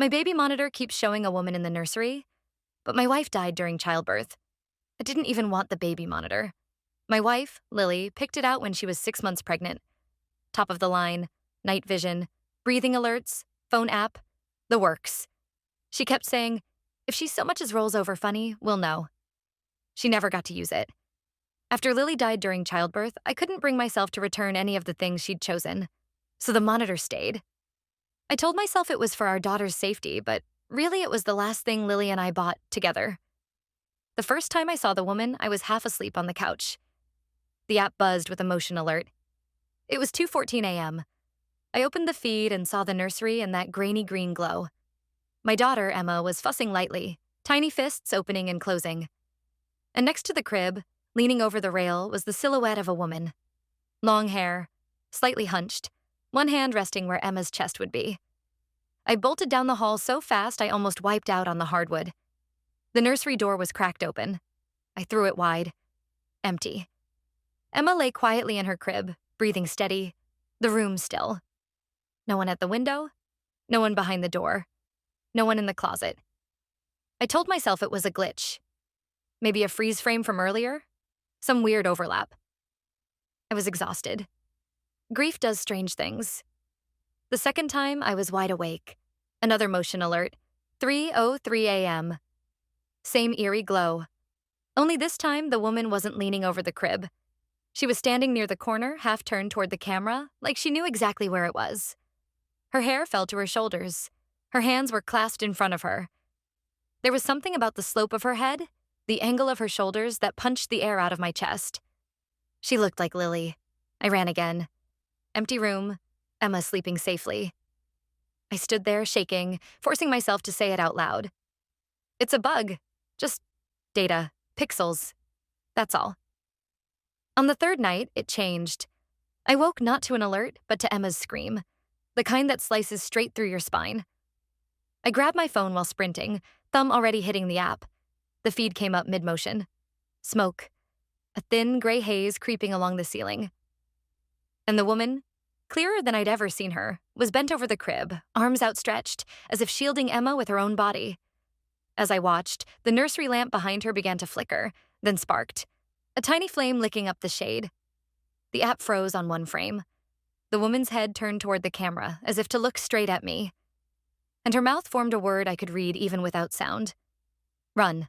My baby monitor keeps showing a woman in the nursery, but my wife died during childbirth. I didn't even want the baby monitor. My wife, Lily, picked it out when she was 6 months pregnant. Top of the line, night vision, breathing alerts, phone app, the works. She kept saying, if she so much as rolls over funny, we'll know. She never got to use it. After Lily died during childbirth, I couldn't bring myself to return any of the things she'd chosen. So the monitor stayed. I told myself it was for our daughter's safety, but really it was the last thing Lily and I bought together. The first time I saw the woman, I was half asleep on the couch. The app buzzed with a motion alert. It was 2:14 a.m. I opened the feed and saw the nursery in that grainy green glow. My daughter, Emma, was fussing lightly, tiny fists opening and closing. And next to the crib, leaning over the rail, was the silhouette of a woman. Long hair, slightly hunched, one hand resting where Emma's chest would be. I bolted down the hall so fast I almost wiped out on the hardwood. The nursery door was cracked open. I threw it wide. Empty. Emma lay quietly in her crib, breathing steady, the room still. No one at the window, no one behind the door, no one in the closet. I told myself it was a glitch. Maybe a freeze frame from earlier? Some weird overlap. I was exhausted. Grief does strange things. The second time, I was wide awake. Another motion alert, 3:03 a.m. Same eerie glow. Only this time, the woman wasn't leaning over the crib. She was standing near the corner, half turned toward the camera, like she knew exactly where it was. Her hair fell to her shoulders. Her hands were clasped in front of her. There was something about the slope of her head, the angle of her shoulders, that punched the air out of my chest. She looked like Lily. I ran again. Empty room, Emma sleeping safely. I stood there, shaking, forcing myself to say it out loud. It's a bug. Just data, pixels. That's all. On the third night, it changed. I woke not to an alert, but to Emma's scream, the kind that slices straight through your spine. I grabbed my phone while sprinting, thumb already hitting the app. The feed came up mid-motion. Smoke. A thin gray haze creeping along the ceiling. And the woman, clearer than I'd ever seen her, was bent over the crib, arms outstretched, as if shielding Emma with her own body. As I watched, the nursery lamp behind her began to flicker, then sparked, a tiny flame licking up the shade. The app froze on one frame. The woman's head turned toward the camera, as if to look straight at me. And her mouth formed a word I could read even without sound. Run.